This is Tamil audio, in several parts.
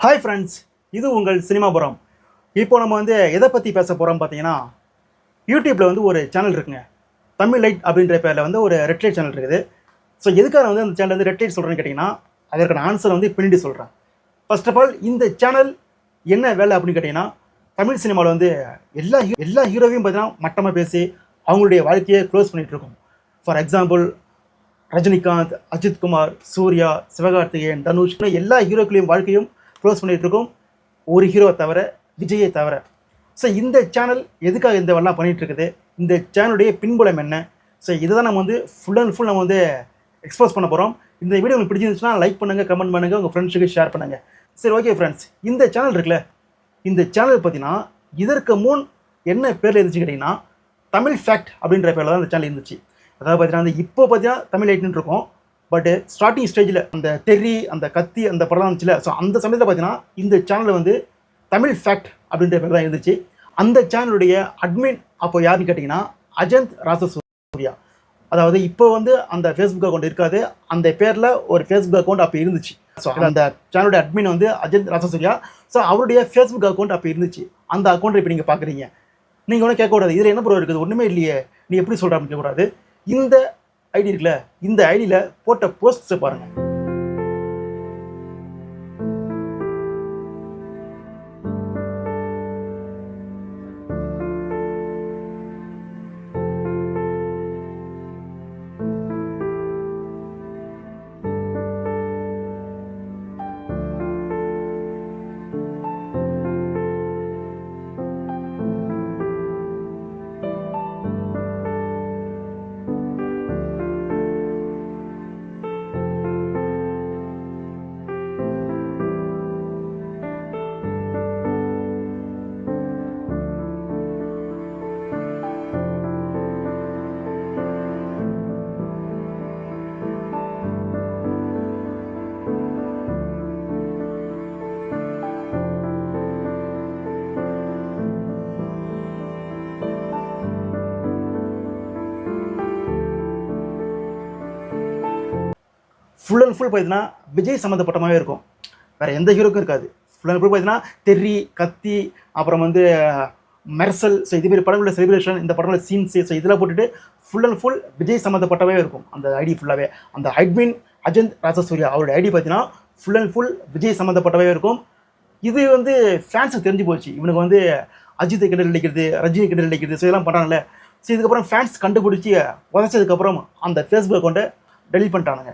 ஹாய் ஃப்ரெண்ட்ஸ், இது உங்கள் சினிமாபுரம். இப்போ நம்ம எதை பற்றி பேச போகிறோம் பார்த்தீங்கன்னா, யூடியூப்பில் ஒரு சேனல் இருக்குங்க. தமிழ் லைட் அப்படின்ற பேரில் ஒரு ரெட் லைட் சேனல் இருக்குது. ஸோ எதுக்காக அந்த சேனல் ரெட் லைட் சொல்கிறேன்னு கேட்டிங்கன்னா, அதற்கான ஆன்சர் பின்னாடி சொல்கிறேன். ஃபர்ஸ்ட் ஆஃப் ஆல், இந்த சேனல் என்ன வேலை அப்படின்னு கேட்டிங்கன்னா, தமிழ் சினிமாவில் எல்லா ஹீரோவையும் பார்த்தீங்கன்னா மட்டமாக பேசி அவங்களுடைய வாழ்க்கையை க்ளோஸ் பண்ணிகிட்ருக்கோம். ஃபார் எக்ஸாம்பிள், ரஜினிகாந்த், அஜித் குமார், சூர்யா, சிவகார்த்திகேயன், தனுஷ் எல்லா ஹீரோக்களையும் வாழ்க்கையும் க்ளோஸ் பண்ணிகிட்ருக்கோம், ஒரு ஹீரோவை தவிர, விஜயை தவிர. ஸோ இந்த சேனல் எதுக்காக இந்த வரலாம் பண்ணிகிட்ருக்குது, இந்த சேனலுடைய பின்புலம் என்ன, ஸோ இதை தான் நம்ம ஃபுல் அண்ட் ஃபுல் நம்ம எக்ஸ்போஸ் பண்ண போகிறோம். இந்த வீடியோ உங்களுக்கு பிடிச்சிருந்துச்சுன்னா லைக் பண்ணுங்கள், கமெண்ட் பண்ணுங்கள், உங்கள் ஃப்ரெண்ட்ஸுக்கு ஷேர் பண்ணுங்கள். சரி, ஓகே ஃப்ரெண்ட்ஸ், இந்த சேனல் இருக்குல்ல, இந்த சேனல் பார்த்தீங்கன்னா இதற்கு முன் என்ன பேரில் இருந்துச்சு கேட்டிங்கன்னா, தமிழ் ஃபேக்ட் அப்படின்ற பேரில் தான் இந்த சேனல் இருந்துச்சு. அதாவது பார்த்தீங்கன்னா இப்போ பார்த்தீங்கன்னா தமிழ் லைட்னு இருக்கும். பட் ஸ்டார்டிங் ஸ்டேஜில் அந்த தெரி, அந்த கத்தி, அந்த படம் இருந்துச்சுல, ஸோ அந்த சமயத்தில் பார்த்தீங்கன்னா இந்த சேனலில் தமிழ் ஃபேக்ட் அப்படின்ற பேர் தான் இருந்துச்சு. அந்த சேனலுடைய அட்மின் அப்போ யாருன்னு கேட்டிங்கன்னா அஜந்த் ராசசூர்யா. அதாவது இப்போ அந்த ஃபேஸ்புக் அக்கௌண்ட் இருக்காது, அந்த பேரில் ஒரு ஃபேஸ்புக் அக்கௌண்ட் அப்போ இருந்துச்சு. ஸோ அந்த சேனலுடைய அட்மின் அஜந்த் ராசசூர்யா. ஸோ அவருடைய ஃபேஸ்புக் அக்கௌண்ட் அப்போ இருந்துச்சு. அந்த அக்கௌண்ட்டை இப்போ நீங்கள் பார்க்குறீங்க. நீங்கள் ஒன்றும் கேட்கக்கூடாது, இதில் என்ன ப்ரோ இருக்குது, ஒன்றுமே இல்லையே, நீ எப்படி சொல்கிற அப்படின்னு கேட்கக்கூடாது. இந்த ஐடி இருக்குல்ல, இந்த ஐடியில் போட்ட போஸ்ட்ஸை பாருங்கள். ஃபுல் அண்ட் ஃபுல் பார்த்தீங்கன்னா விஜய் சம்மந்தப்பட்டமாகவே இருக்கும், வேறு எந்த ஹீரோக்கும் இருக்காது. ஃபுல் அண்ட் ஃபுல் பார்த்தீங்கன்னா தெரி, கத்தி, அப்புறம் மெர்சல், ஸோ இதுமாரி படங்களோட செலிப்ரேஷன், இந்த படங்களோட சீன்ஸு, ஸோ இதெல்லாம் போட்டுட்டு ஃபுல் அண்ட் ஃபுல் விஜய் சம்மந்தப்பட்டவே இருக்கும் அந்த ஐடி ஃபுல்லாகவே. அந்த அட்மின் அஜந்த் ராசசூர்யா அவருடைய ஐடி பார்த்தீங்கன்னா ஃபுல் அண்ட் ஃபுல் விஜய் சம்மந்தப்பட்டவே இருக்கும். இது ஃபேன்ஸுக்கு தெரிஞ்சு போச்சு, இவனுக்கு அஜித்தை கிண்டல் அடிக்கிறது, ரஜினி கிண்டல் அடிக்கிறது, ஸோ இதெல்லாம் பண்ணுறாங்கல்ல. ஸோ இதுக்கப்புறம் ஃபேன்ஸ் கண்டுபிடிச்சி உதச்சதுக்கப்புறம் அந்த ஃபேஸ்புக் அக்கௌண்ட்டை டெலிட் பண்ணிட்டானுங்க.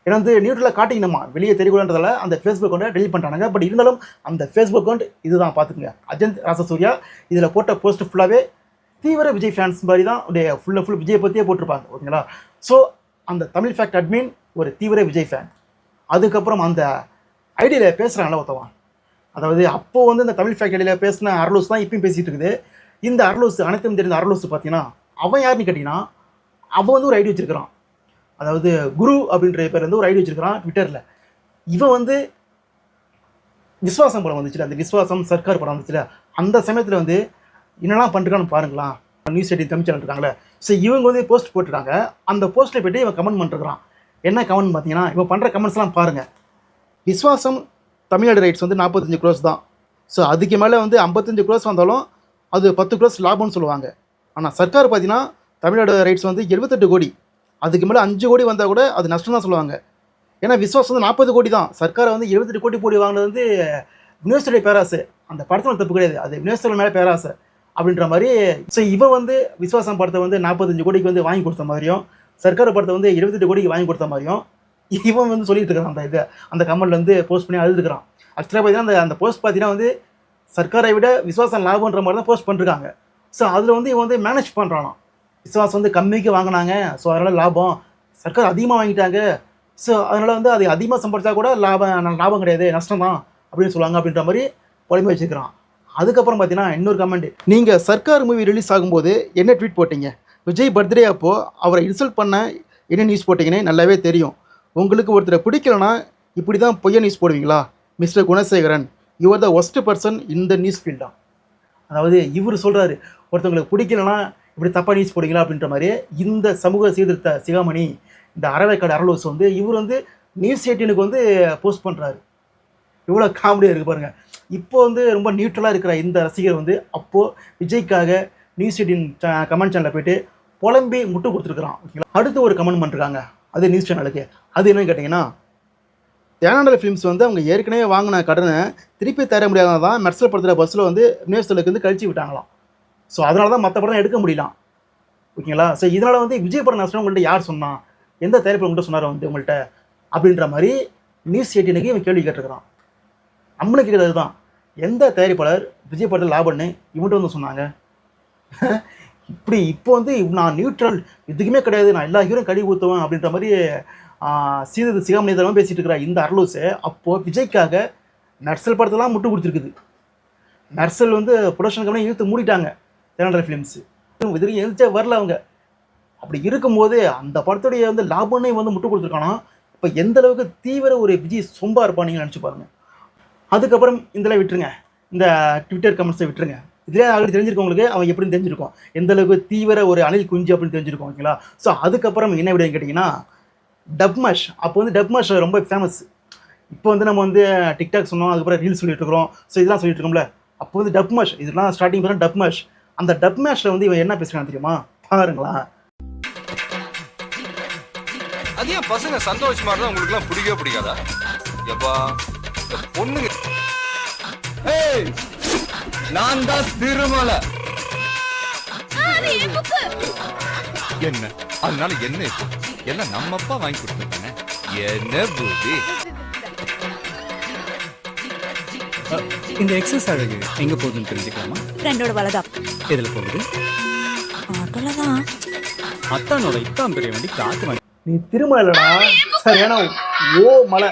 ஏன்னா நியூட்ரலாக காட்டிக்கணுமா, வெளியே தெரியக்கூடாதுன்றதால அந்த ஃபேஸ்புக் அக்கௌண்ட்டை டெலிட் பண்ணிட்டானுங்க. பட் இருந்தாலும் அந்த ஃபேஸ்புக் அக்கௌண்ட் இதுதான், பார்த்துக்குங்க, அஜந்த் ராசசூர்யா. இதில் போட்ட போஸ்ட் ஃபுல்லாகவே தீவிர விஜய் ஃபேன்ஸ் மாதிரி தான் ஃபுல் அண்ட் ஃபுல் விஜயை பற்றியே போட்டிருப்பாங்க, ஓகேங்களா. ஸோ அந்த தமிழ் ஃபேக்ட் அட்மின் ஒரு தீவிர விஜய் ஃபேன். அதுக்கப்புறம் அந்த ஐடியில் பேசுகிறாங்கள ஒருத்தவன், அதாவது அப்போது இந்த தமிழ் ஃபேக்ட் ஐடியில் பேசின அர்லூஸ் தான் இப்பயும் பேசிகிட்டு இருக்குது. இந்த அர்லூஸ், அனைத்தும் தெரிந்த அர்லூஸ் பார்த்தீங்கன்னா அவன் யாருன்னு கேட்டிங்கன்னா, அவன் ஒரு ஐடி வச்சுருக்கிறான். அதாவது குரு அப்படின்ற பேர் ஒரு ஐடி வச்சிருக்கிறான் ட்விட்டரில். இவன் விஸ்வாசம் படம் வந்துச்சுல, அந்த விஸ்வாசம் சர்க்கார் படம் வந்துச்சுல, அந்த சமயத்தில் என்னெல்லாம் பண்ணுறான்னு பாருங்களா, நியூஸ் எயிட்டின் தமிழ் சேனல் இருக்காங்களே. ஸோ இவங்க போஸ்ட் போட்டுருக்காங்க. அந்த போஸ்ட்டில் போய்ட்டு இவன் கமெண்ட் பண்ணிருக்கிறான். என்ன கமெண்ட் பார்த்தீங்கன்னா, இவன் பண்ணுற கமெண்ட்ஸ்லாம் பாருங்கள். விஸ்வாசம் தமிழ்நாடு ரைட்ஸ் 45 க்ரோஸ் தான். ஸோ அதுக்கு மேலே 55 க்ரோஸ் வந்தாலும் அது 10 க்ரோஸ் லாபம்னு சொல்லுவாங்க. ஆனால் சர்க்கார் பார்த்தீங்கன்னா தமிழ்நாடு ரைட்ஸ் 78 கோடி, அதுக்கு மேலே 5 கோடி வந்தால் கூட அது நஷ்டம் தான் சொல்லுவாங்க. ஏன்னா விஸ்வாஸ் 40 கோடி தான், சர்க்காரை 78 கோடி போடி வாங்கினது வினோஸுடைய பேராசை. அந்த படத்தில் தப்பு கிடையாது, அது வினோஸோட மேலே பேராசை அப்படின்ற மாதிரி. ஸோ இவன் விஸ்வாசம் படத்தை 45 கோடிக்கு வாங்கி கொடுத்த மாதிரியும், சர்க்கார் படத்தை 78 கோடிக்கு வாங்கி கொடுத்த மாதிரியும் இவன் சொல்லிட்டு இருக்கிறான். அந்த கமெண்ட்ல போஸ்ட் பண்ணி அழுதுக்கிறான். ஆக்சுவலாக பார்த்தீங்கன்னா அந்த போஸ்ட் பார்த்தீங்கன்னா சர்க்காரை விட விஸ்வாசம் லாபன்ற மாதிரி தான் போஸ்ட் பண்ணிருக்காங்க. ஸோ அதில் இவன் மேனேஜ் பண்ணுறானா, விஸ்வாஸ் கம்மிக்கு வாங்கினாங்க, ஸோ அதனால் லாபம், சர்க்கார் அதிகமாக வாங்கிட்டாங்க, ஸோ அதனால் அது அதிகமாக சம்பாதிச்சா கூட லாபம் கிடையாது, நஷ்டம் தான் அப்படின்னு சொல்லுவாங்க அப்படின்ற மாதிரி புலம்பி வச்சுருக்கிறான். அதுக்கப்புறம் பார்த்தீங்கன்னா இன்னொரு கமெண்ட், நீங்கள் சர்க்கார் மூவி ரிலீஸ் ஆகும்போது என்ன ட்வீட் போட்டிங்க, விஜய் பர்த்டே அப்போது அவரை இன்சல்ட் பண்ண என்ன நியூஸ் போட்டிங்கன்னு நல்லாவே தெரியும். உங்களுக்கு ஒருத்தரை பிடிக்கலன்னா இப்படி தான் பொய்ய நியூஸ் போடுவீங்களா, mister Gunasekaran, you are the worst person in the news ஃபீல்டா. அதாவது இவர் சொல்கிறாரு, ஒருத்தவங்களுக்கு பிடிக்கலன்னா இப்படி தப்பாக நியூஸ் போடுங்களா அப்படின்ற மாதிரி. இந்த சமூக சீர்திருத்த சிகாமணி, இந்த அறவைக்காடு அர்லூஸ் இவர் நியூஸ் 18க்கு போஸ்ட் பண்ணுறாரு. இவ்வளோ காமெடியாக இருக்குது பாருங்கள். இப்போ வந்து ரொம்ப நியூட்ரலாக இருக்கிற இந்த ரசிகர் வந்து அப்போது விஜய்க்காக நியூஸ் 18 கமெண்ட் சேனலில் போய்ட்டு புலம்பி முட்டு கொடுத்துருக்குறான். ஓகேங்களா, அடுத்து ஒரு கமெண்ட் பண்ணிருக்காங்க அது நியூஸ் சேனலுக்கு. அது என்னன்னு கேட்டிங்கன்னா, தேனாண்டல் ஃபிலிம்ஸ் வந்து அவங்க ஏற்கனவே வாங்கின கடனை திருப்பி தர முடியாததான் மெர்சல் படத்தில் பஸ்ஸில் வந்து யூனிவர்சலுக்கு வந்து கழிச்சு விட்டாங்களாம். ஸோ அதனால தான் மற்ற படம் எடுக்க முடியலாம். ஓகேங்களா, ஸோ இதனால் வந்து விஜய் படம் நஷ்டம் உங்கள்கிட்ட யார் சொன்னான், எந்த தயாரிப்பு உங்கள்கிட்ட சொன்னார் வந்து உங்கள்கிட்ட அப்படின்ற மாதிரி நியூஸ் 18க்கு இவன் கேள்வி கேட்டிருக்கிறான். நம்மளுக்கு கேட்குறது தான், எந்த தயாரிப்பாளர் விஜய் படத்தில் லாபம்னு இவன்ட்டு வந்து சொன்னாங்க? இப்படி இப்போ வந்து நான் நியூட்ரல் எதுக்குமே கிடையாது, நான் எல்லா ஹீரோயும் கழுவி ஊற்றுவேன் அப்படின்ற மாதிரி சிகாமணியதெல்லாம் பேசிகிட்டு இருக்கிற இந்த அரலூஸு அப்போது விஜய்க்காக நர்சல் படத்தெல்லாம் முட்டு கொடுத்துருக்குது. நர்சல் வந்து ப்ரொடக்ஷன் கம்பெனி இழுத்து மூடிட்டாங்க தேனாண்டல் ஃபிலிம்ஸு. இது எழுச்சே வரல அவங்க. அப்படி இருக்கும்போது அந்த படத்துடைய வந்து லாபம்னே வந்து முட்டு கொடுத்துருக்கானா, இப்போ எந்த அளவுக்கு தீவிர ஒரு விஜய் சொம்பா இருப்பான் நீங்கள் நினச்சி பாருங்கள். அதுக்கப்புறம் இதெல்லாம் விட்டுருங்க, இந்த ட்விட்டர் கமெண்ட்ஸை விட்டுருங்க. இதிலே ஆல்ரெடி தெரிஞ்சிருக்கவங்களுக்கு அவன் எப்படின்னு தெரிஞ்சிருக்கும், எந்த அளவுக்கு தீவிர ஒரு அணில் குஞ்சு அப்படின்னு தெரிஞ்சிருக்கும். ஓகேங்களா, ஸோ அதுக்கப்புறம் என்ன விட கேட்டிங்கன்னா, டப்மாஷ். அப்போ வந்து டப்மாஷ் ரொம்ப ஃபேமஸ். இப்போ வந்து நம்ம வந்து டிக்டாக் சொன்னோம், அதுக்கப்புறம் ரீல்ஸ் சொல்லிட்டு இருக்கிறோம், ஸோ இதெல்லாம் சொல்லிட்டு இருக்கோம்ல. அப்போ வந்து டப்மாஷ், இதெல்லாம் ஸ்டார்டிங் பண்ண டப்மாஷ். அந்த டப்மாஷில் வந்து இவன் என்ன பேசுகிறான் தெரியுமா, பாருங்களா. அது ஏன் பசங்க சந்தோஷமா இருந்தா உங்களுக்குலாம் பிடிக்கவே பிடிக்காதா? எப்பா பொண்ணுங்க, நான் தான் திருமலை. என்ன அதனால என்ன இப்போ எல்லாம் நம்ம அப்பா வாங்கி கொடுத்துருக்காங்க. என்ன பூதி இந்த எக்ஸஸ் அழகு எங்க போகுதுன்னு தெரிஞ்சுக்கலாமா? ஃப்ரெண்டோட வளகாப்பு. எதுல போகுது? ஆட்டோல தான். அத்தானோட இத்தான் பெரிய வண்டி காத்து வண்டி. நீ திருமலை இல்லைடா, சரியான ஓ மலை.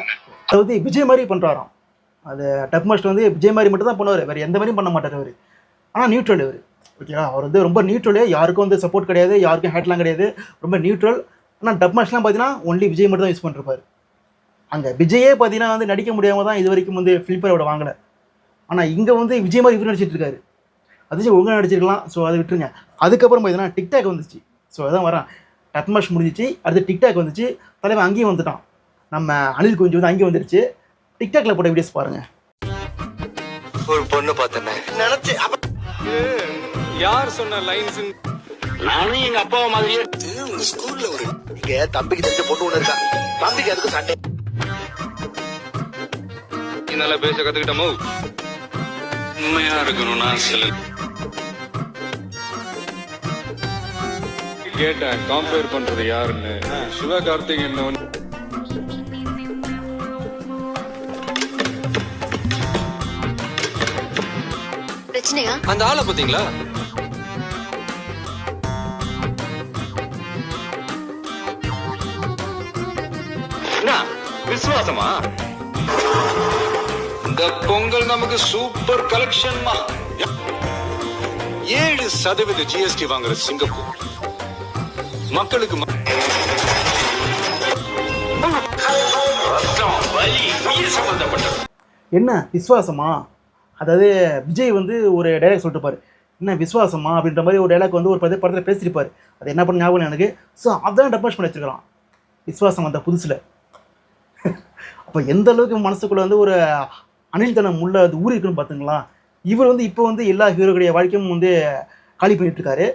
அதாவது விஜய் மாதிரி பண்ணுறாராம். அது டப்மாஸ்டர் வந்து விஜய் மாதிரி மட்டும் தான் பண்ணுவார், வேறு எந்த மாதிரியும் பண்ண மாட்டார் அவர். ஆனால் நியூட்ரல் அவர். ஓகேவா, அவர் வந்து ரொம்ப நியூட்ரலே, யாருக்கும் வந்து சப்போர்ட் கிடையாது, யாருக்கும் ஹேட்லாம் கிடையாது, ரொம்ப நியூட்ரல். ஆனால் டப்மாஸ்லாம் பார்த்தீங்கன்னா ஒன்லி விஜய் மட்டும் தான் யூஸ் பண்ணிருப்பார். அங்கே விஜயே பார்த்தீங்கன்னா வந்து நடிக்க முடியாமல் தான் இது வரைக்கும் வந்து ஃபிலிப்பரோட வாங்கலை. ஆனால் இங்கே வந்து விஜய் மாதிரி இவர் நடிச்சிட்டு இருக்காரு. அது ஒழுங்காக நடிச்சிருக்கலாம். ஸோ அதை விட்டுருங்க. அதுக்கப்புறம் பார்த்தீங்கன்னா டிக்டாக் வந்துச்சு. ஸோ அதான் வரேன், டப்மாஷ் முடிஞ்சிச்சு, அடுத்து டிக்டாக் வந்துச்சு. தலைவன் அங்கேயும் வந்துட்டான், நம்ம அனில் குஞ்சு வந்து அங்கேயும் வந்துருச்சு. டிக்டாக்ல போட்ட வீடியோஸ் பாருங்க. ஒரு பொண்ணு பார்த்தேன் நினைச்சு யார் சொன்ன லைன்ஸ்? நானும் எங்க அப்பா மாதிரியே உங்க ஸ்கூல்ல ஒரு இங்க தம்பிக்கு தெரிஞ்ச பொண்ணு ஒண்ணு இருக்கா, தம்பிக்கு அதுக்கு சண்டை. நல்லா பேச கத்துக்கிட்டமோ, உண்மையா இருக்கணும்னா சில கேட்டேன். கம்பேர் பண்றது யாருன்னு சிவகார்த்திகேயன். பிரச்சனையா? அந்த ஆளை பாத்தீங்களா? விசுவாசமா? இந்த பொங்கல் நமக்கு சூப்பர் கலெக்ஷன். 7% GST வாங்குற சிங்கப்பூர் மக்களுக்கு என்ன விசுவாசமா? அதாவது விஜய் வந்து ஒரு டைலாக் சொல்லிட்டு பாரு, என்ன விசுவாசமா அப்படின்ற மாதிரி ஒரு டைலாக் வந்து ஒரு படத்தில் பேசியிருப்பார். அது என்ன பண்ண ஞாபகம் எனக்கு. ஸோ அதான் டப்மாஷ் பண்ணி வச்சுருக்கிறான் விசுவாசம் அந்த புதுசில். அப்போ எந்த அளவுக்கு மனசுக்குள்ளே வந்து ஒரு அணில்தனம் உள்ள அது ஊறி இருக்குன்னு பார்த்துங்களா. இவர் வந்து இப்போ வந்து எல்லா ஹீரோடைய வாழ்க்கையும் வந்து காலி பண்ணிட்டு இருக்காரு.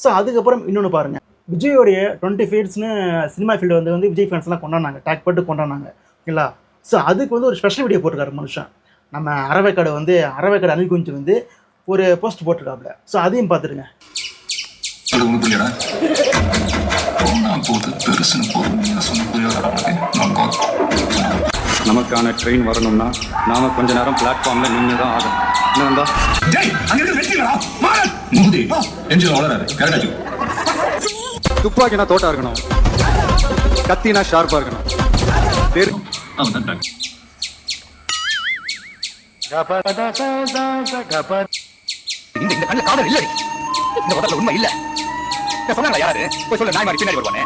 ஸோ அதுக்கப்புறம் இன்னொன்று பாருங்கள், விஜயோடைய 25 சினிமா ஃபீல்டு வந்து விஜய் ஃபேன்ஸ்லாம் கொண்டாடினாங்க, டேக் போட்டு கொண்டாடினாங்க. ஓகேங்களா, ஸோ அதுக்கு வந்து ஒரு ஸ்பெஷல் வீடியோ போட்டிருக்காரு மனுஷன். நம்ம அரவைக்காடு அனில் குஞ்சு வந்து ஒரு போஸ்ட் போட்டிருக்காப்புல. ஸோ அதையும் பார்த்துருங்க. நமக்கான ட்ரெயின் வரணும்னா நாம கொஞ்ச நேரம் பிளாட்ஃபார்ம்ல நின்று தான் ஆகணும். துப்பாக்கினா தோட்டா இருக்கணும், கத்தினா ஷார்ப்பா இருக்கணும். உண்மை இல்ல யாரு போய் சொல்ல நாய் மாதிரி பின்னாடி வருவானே.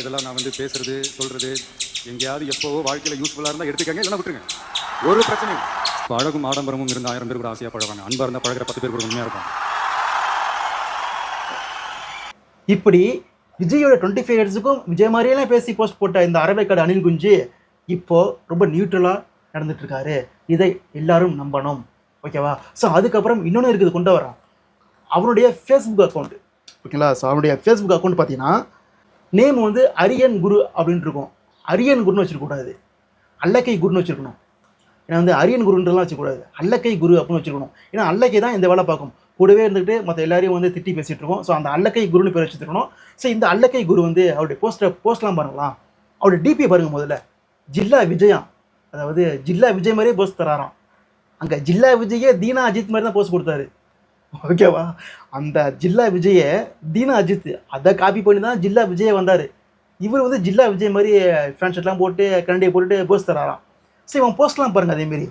இதெல்லாம் நான் வந்து பேசுறது சொல்றது எங்கேயாவது எப்போவோ வாழ்க்கையில யூஸ்ஃபுல்லா இருந்தா எடுத்துக்கங்க, இல்லைன்னா விட்டுருங்க. ஒரு பிரச்சனையும் அழகும் ஆடம்பரமும் இருந்த 1000 பேர் கூட ஆசையா பழவாங்க. அன்பா இருந்தா பழகிற 10 பேர் கூட உண்மையா இருக்கும். இப்படி விஜயோட 25 விஜய் மாதிரியெல்லாம் பேசி போஸ்ட் போட்ட இந்த அரவைக்காடு அனில் குஞ்சு இப்போ ரொம்ப நியூட்ரலாக நடந்துட்டு இருக்காரு, இதை எல்லாரும் நம்பணும். ஓகேவா? ஸோ அதுக்கப்புறம் இன்னொன்று இருக்குது கொண்டு வரான், அவனுடைய ஃபேஸ்புக் அக்கௌண்ட். ஓகேங்களா? ஸோ அவனுடைய ஃபேஸ்புக் அக்கௌண்ட் பார்த்தீங்கன்னா நேம் வந்து அரியன் குரு அப்படின்ட்டு இருக்கும். அரியன் குருன்னு வச்சிருக்கக்கூடாது, அல்லக்கை குருன்னு வச்சிருக்கணும். ஏன்னா வந்து அரியன் குருன்றலாம் வச்சுக்கூடாது, அல்லக்கை குரு அப்படின்னு வச்சுருக்கணும். ஏன்னா அல்லக்கை தான் இந்த வேலை பார்க்கும், கூடவே இருந்துக்கிட்டு மற்ற எல்லாரையும் வந்து திட்டி பேசிகிட்டு இருக்கோம். ஸோ அந்த அல்லக்கை குருன்னு பேர் வச்சுருக்கணும். ஸோ இந்த அல்லக்கை குரு வந்து அவருடைய போஸ்ட்லாம் பாருங்களாம், அவருடைய டிபி பாருங்கள். முதல்ல ஜில்லா விஜயா, அதாவது ஜில்லா விஜய் மாதிரியே போஸ்ட் தராராம். அங்கே ஜில்லா விஜயே தீனா அஜித் மாதிரி தான் போஸ்ட் கொடுத்தாரு. ஓகேவா? அந்த ஜில்லா விஜயை தீனா அஜித் அதை காப்பி பண்ணி தான் ஜில்லா விஜயே வந்தார். இவர் வந்து ஜில்லா விஜய் மாதிரி ஃபேன் ஷர்ட்லாம் போட்டு கரண்டியை போட்டுட்டு போஸ்ட் தராராம். ஸோ இவன் போஸ்ட்லாம் பாருங்கள் அதேமாரி.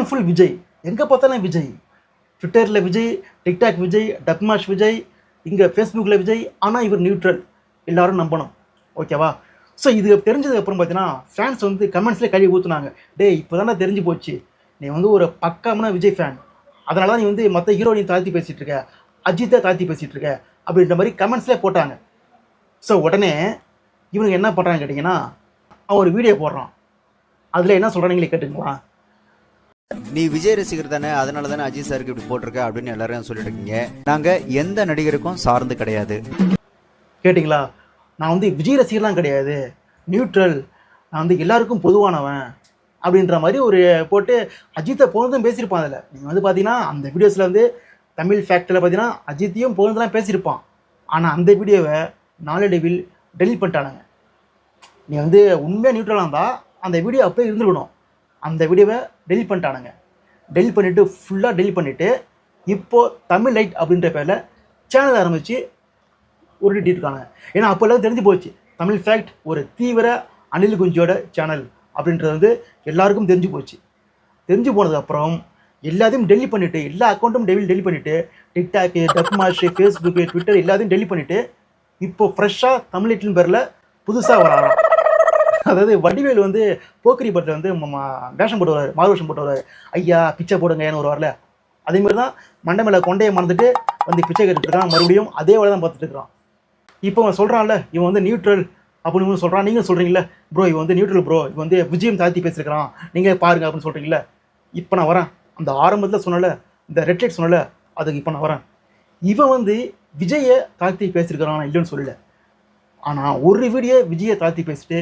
ஃபுல் விஜய், எங்கே பார்த்தாலும் விஜய். ட்விட்டரில் விஜய், டிக்டாக் விஜய், டப்மாஷ் விஜய், இங்கே ஃபேஸ்புக்கில் விஜய். ஆனால் இவர் நியூட்ரல், எல்லாரும் நம்பணும். ஓகேவா? ஸோ இது தெரிஞ்சதுக்கப்புறம் பார்த்தீங்கன்னா ஃபேன்ஸ் வந்து கமெண்ட்ஸ்லேயே கழுவி ஊற்றுனாங்க. டேய் இப்போ தானே தெரிஞ்சு போச்சு, நீ வந்து ஒரு பக்காமான விஜய் ஃபேன், அதனால தான் நீ வந்து மற்ற ஹீரோனையும் தாழ்த்தி பேசிகிட்டு இருக்க, அஜித்தை தாழ்த்தி பேசிகிட்டு இருக்க அப்படின்ற மாதிரி கமெண்ட்ஸ்லேயே போட்டாங்க. ஸோ உடனே இவனுக்கு என்ன பண்ணுறான்னு கேட்டிங்கன்னா, அவன் ஒரு வீடியோ போடுறான். அதில் என்ன சொல்கிறானுங்களே கேட்டுங்களா? நீ விஜய் ரசிகர் தானே, அதனால தானே அஜித் சாருக்கு இப்படி போட்டிருக்க அப்படின்னு எல்லாரும் சொல்லிட்டு இருக்கீங்க. நாங்க எந்த நடிகருக்கும் சார்ந்து கிடையாது. கேட்டிங்களா? நான் வந்து விஜய் ரசிகர்லாம் கிடையாது, நியூட்ரல், நான் வந்து எல்லாருக்கும் பொதுவானவன் அப்படின்ற மாதிரி ஒரு போட்டு அஜித்தை பொழுதும் பேசியிருப்பான். அதில் நீங்கள் வந்து பார்த்தீங்கன்னா அந்த வீடியோஸில் வந்து தமிழ் ஃபேக்டில் பார்த்தீங்கன்னா அஜித்தையும் பொழுதுலாம் பேசியிருப்பான். ஆனால் அந்த வீடியோவை நாளடைவில் டெலிட் பண்ணிட்டானுங்க. நீ வந்து உண்மையாக நியூட்ரலாக இருந்தால் அந்த வீடியோ அப்படியே இருந்துருக்கணும். அந்த வீடியோவை டெலிட் பண்ணிட்டானுங்க. டெலிட் பண்ணிவிட்டு ஃபுல்லாக டெலிட் பண்ணிவிட்டு இப்போது தமிழ் லைட் அப்படின்ற பேரில் சேனல் ஆரம்பித்து உருட்டிட்டு இருக்காங்க. ஏன்னா அப்போல்லாம் தெரிஞ்சு போச்சு தமிழ் ஃபேக்ட் ஒரு தீவிர அனில் குஞ்சியோட சேனல் அப்படின்றது வந்து எல்லாருக்கும் தெரிஞ்சு போச்சு. தெரிஞ்சு போனதுக்கப்புறம் எல்லாத்தையும் டெலிட் பண்ணிவிட்டு, எல்லா அக்கௌண்ட்டும் டெலிட் பண்ணிவிட்டு, டிக்டாக்கு, டப்மாஷ், ஃபேஸ்புக்கு, ட்விட்டர் எல்லாத்தையும் டெலிட் பண்ணிவிட்டு இப்போ ஃப்ரெஷ்ஷாக தமிழ் லைட்லின் பேரில் புதுசாக வராராம். அதாவது வடிவேல் வந்து போக்கிரி படத்தில் வந்து வேஷம் போட்டு வர்றாரு, மாறு வேஷம் போட்டு வர்றாரு. ஐயா பிச்சை போடுங்க ஏன்னு ஒரு வரல, அதேமாதிரி தான் மண்டை மேலே கொண்டையை மறந்துட்டு வந்து பிச்சை கேட்டுட்டு இருக்கான். மறுபடியும் அதே வேலை தான் பார்த்துட்டு இருக்கிறான். இப்போ அவன் சொல்கிறான்ல இவன் வந்து நியூட்ரல் அப்படின்னு சொல்கிறான். நீங்கள் சொல்கிறீங்களே ப்ரோ இவன் வந்து நியூட்ரல் ப்ரோ, இவன் வந்து விஜயம் தாழ்த்தி பேசியிருக்கிறான், நீங்கள் பாருங்க அப்படின்னு சொல்கிறீங்களே. இப்போ நான் வரேன், அந்த ஆரம்பத்தில் சொன்னல இந்த ரெட் லைட் சொன்னல, அதுக்கு இப்போ நான் வரேன். இவன் வந்து விஜயை தாழ்த்தி பேசியிருக்கிறான் இல்லைன்னு சொல்லலை. ஆனால் ஒரு வீடியோ விஜயை தாழ்த்தி பேசிட்டு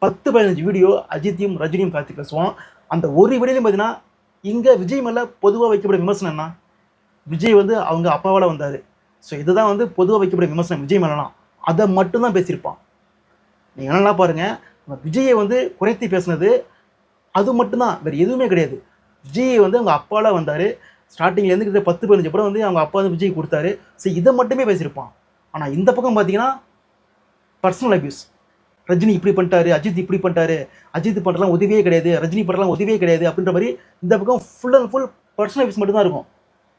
10-15 வீடியோ அஜித்தையும் ரஜினியும் தாழ்த்தி பேசுவான். அந்த ஒரு வீடியோலையும் பார்த்தீங்கன்னா இங்கே விஜய் மேலே பொதுவாக வைக்கப்பட்ட விமர்சனம் என்ன, விஜய் வந்து அவங்க அப்பாவால் வந்தார். ஸோ இதுதான் வந்து பொதுவாக வைக்கப்பட்ட விமர்சனம் விஜய் மேலாம். அதை மட்டும்தான் பேசியிருப்பான். நீங்கள் என்னெல்லாம் பாருங்கள், விஜயை வந்து குறைத்தி பேசுனது அது மட்டும்தான், வேறு எதுவுமே கிடையாது. விஜய் வந்து அவங்க அப்பாவால் வந்தார், ஸ்டார்டிங்லேருந்து கிட்ட 10-15 படம் வந்து அவங்க அப்பா வந்து விஜய் கொடுத்தாரு. ஸோ இதை மட்டுமே பேசியிருப்பான். ஆனால் இந்த பக்கம் பார்த்தீங்கன்னா பர்சனல் அபியூஸ், ரஜினி இப்படி பண்ணிட்டாரு, அஜித் இப்படி பண்ணிட்டாரு, அஜித் பண்ணுறலாம் உதவியே கிடையாது, ரஜினி பண்ணுறலாம் உதவியே கிடையாது அப்படின்ற மாதிரி இந்த பக்கம் full and full personal abuse மட்டும்தான் இருக்கும்,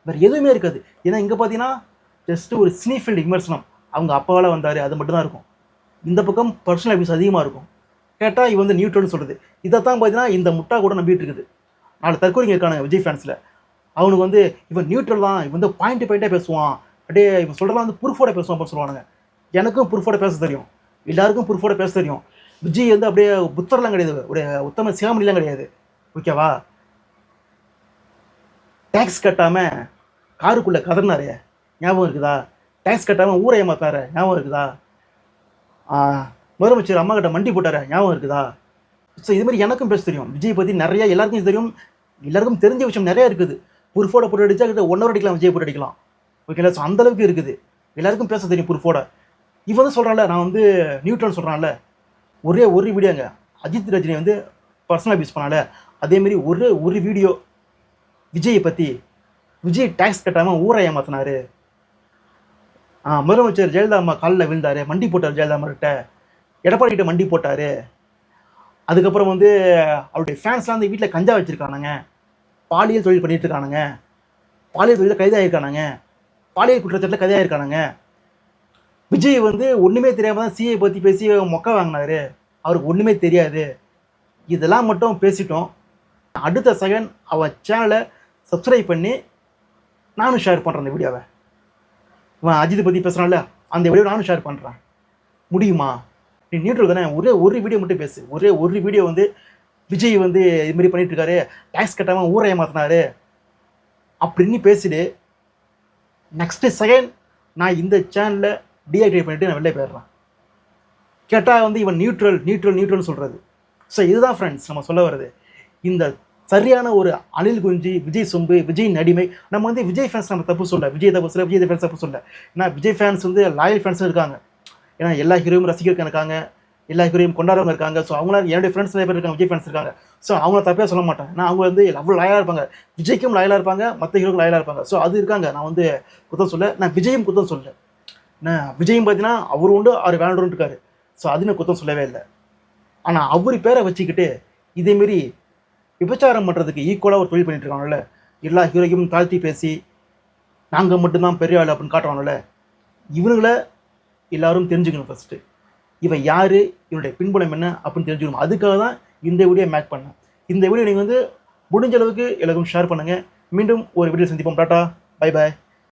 வேறு எதுவுமே இருக்காது. ஏன்னா இங்கே பார்த்தீங்கன்னா ஜஸ்ட்டு ஒரு சினிஃபீல்டு விமர்சனம், அவங்க அப்பாவால் வந்தார், அது மட்டும்தான் இருக்கும். இந்த பக்கம் பர்சனல் அபியூஸ் அதிகமாக இருக்கும். கேட்டால் இவன் வந்து நியூட்ரல்னு சொல்லுது. இதைத்தான் பார்த்தீங்கன்னா இந்த முட்டா கூட நம்பிட்டு இருக்குது. 4 தற்கொலைங்க இருக்கானுங்க விஜய் ஃபேன்ஸில். அவனுக்கு வந்து இவன் நியூட்ரல் தான், இவன் வந்து பாயிண்ட்டாக பேசுவான், அப்படியே இவன் சொல்கிறலாம் வந்து ப்ரூஃபோட பேசுவான் அப்படின்னு சொல்லுவானுங்க. எனக்கும் ப்ரூஃபோட பேச தெரியும், எல்லாருக்கும் ப்ரூஃபோட பேச தெரியும். விஜய் வந்து அப்படியே புத்தர்லாம் கிடையாது, ஒரு உத்தம சிகாமணிலாம் கிடையாது. ஓகேவா? டேக்ஸ் கட்டாமல் காருக்குள்ளே கதறினாரு, ஞாபகம் இருக்குதா? டேக்ஸ் கட்டாமல் ஊரை ஏமாத்தாரு, ஞாபகம் இருக்குதா? முதலமைச்சர் அம்மா கிட்ட மண்டி போட்டாரு, ஞாபகம் இருக்குதா? ஸோ இது மாதிரி எனக்கும் பேச தெரியும். விஜய் பற்றி நிறைய எல்லாருக்கும் தெரியும், எல்லாருக்கும் தெரிஞ்ச விஷயம் நிறையா இருக்குது. ப்ரூஃபோட போட்டு அடித்தா கிட்ட 1 hour அடிக்கலாம், விஜய் போட்டு அடிக்கலாம். ஓகேங்களா? ஸோ அந்தளவுக்கு இருக்குது, எல்லாருக்கும் பேச தெரியும் ப்ரூஃபோட. இவன் வந்து சொல்கிறான்ல, நான் வந்து நியூட்ரல் சொல்கிறான்ல, ஒரே ஒரு வீடியோங்க அஜித் ரஜினி வந்து பர்சனல் அபியூஸ் பண்ணால, அதேமாரி ஒரு வீடியோ விஜயை பற்றி, விஜய் டேக்ஸ் கட்டாமல் ஊரை ஏமாத்தினாரு, முதலமைச்சர் ஜெயலலிதா அம்மா காலில் விழுந்தார், மண்டி போட்டார் ஜெயலலிதா அம்மாக்கிட்ட, எடப்பாடி கிட்ட மண்டி போட்டார், அதுக்கப்புறம் வந்து அவருடைய ஃபேன்ஸ்லாம் வந்து வீட்டில் கஞ்சா வச்சுருக்கானுங்க, பாலியல் தொழில் பண்ணிட்டு இருக்கானுங்க, பாலியல் தொழிலில் கைதாகிருக்கானுங்க, பாலியல் குற்றச்சாட்டில் கைதாகிருக்கானுங்க. விஜய் வந்து ஒன்றுமே தெரியாமல் தான் சிஐ பற்றி பேசி மொக்க வாங்கினாரு, அவருக்கு ஒன்றுமே தெரியாது. இதெல்லாம் மட்டும் பேசிட்டோம். அடுத்த செகண்ட் அவன் சேனலை சப்ஸ்கிரைப் பண்ணி நானும் ஷேர் பண்ணுறேன் அந்த வீடியோவை. அவன் அஜித்தை பற்றி பேசுகிறான்ல, அந்த வீடியோ நானும் ஷேர் பண்ணுறேன். முடியுமா? நீ நியூட்ரல் தானே, ஒரு வீடியோ மட்டும் பேசு. ஒரு வீடியோ வந்து விஜய் வந்து இதுமாரி பண்ணிட்டு இருக்காரு, டேக்ஸ் கட்டாமல் ஊரை ஏமாத்தினாரு அப்படின்னு பேசிட்டு, நெக்ஸ்ட் செகண்ட் நான் இந்த சேனலை டீஆக்டிவேட் பண்ணிட்டு நான் வெளில போயிடுறேன். கேட்டால் வந்து இவன் நியூட்ரல் சொல்கிறது. ஸோ இதுதான் ஃப்ரெண்ட்ஸ் நம்ம சொல்ல வருது. இந்த சரியான ஒரு அணில் குஞ்சு, விஜய் சொம்பு, விஜய் நடிமை. நம்ம வந்து விஜய் ஃபேன்ஸ் நம்ம தப்பு சொல்ல, விஜய் ஃபேன்ஸ் தப்பு சொல்ல. ஏன்னா விஜய் ஃபேன்ஸ் வந்து லாயல் ஃபேன்ஸும் இருக்காங்க. ஏன்னா எல்லா ஹீரோயும் ரசிகர்கள் இருக்காங்க, எல்லா ஹீரோயும் கொண்டாடுறவங்க இருக்காங்க. ஸோ அவங்களாம் என்னுடைய ஃப்ரெண்ட்ஸ் நிறைய பேர் இருக்காங்க, விஜய் ஃபேன்ஸ் இருக்காங்க. ஸோ அவங்கள தப்பே சொல்ல மாட்டேன். ஏன்னா அவங்க வந்து அவ்வளோ லாயலாக இருப்பாங்க, விஜய்க்கும் லாயலாக இருப்பாங்க, மற்ற ஹீரோக்கும் லாயலாக இருப்பாங்க. ஸோ அது இருக்காங்க. நான் வந்து குத்தம் சொல்ல, நான் விஜயும் குத்தம் சொல்ல. நான் விஜயும் பார்த்தீங்கன்னா அவர் உண்டு, அவர் வேண்டான்னு இருக்காரு. ஸோ அது நான் குத்தம் சொல்லவே இல்லை. ஆனால் அவர் பேரை வச்சுக்கிட்டு இதேமாரி விபச்சாரம் பண்ணுறதுக்கு ஈக்குவலாக ஒரு தொழில் பண்ணிட்டு இருக்காங்கல்ல, எல்லா ஹீரோயும் தாழ்த்தி பேசி நாங்கள் மட்டும்தான் பெரிய ஆள் அப்படின்னு காட்டுவாங்கல்ல, இவனுங்களை எல்லாரும் தெரிஞ்சுக்கணும். ஃபஸ்ட்டு இவன் யார், இவனுடைய பின்புலம் என்ன அப்படின்னு தெரிஞ்சுக்கணும். அதுக்காக தான் இந்த வீடியோ மேக் பண்ணேன். இந்த வீடியோ நீங்கள் வந்து முடிஞ்ச அளவுக்கு எல்லாருக்கும் ஷேர் பண்ணுங்கள். மீண்டும் ஒரு வீடியோ சந்திப்போம். Tata, bye bye.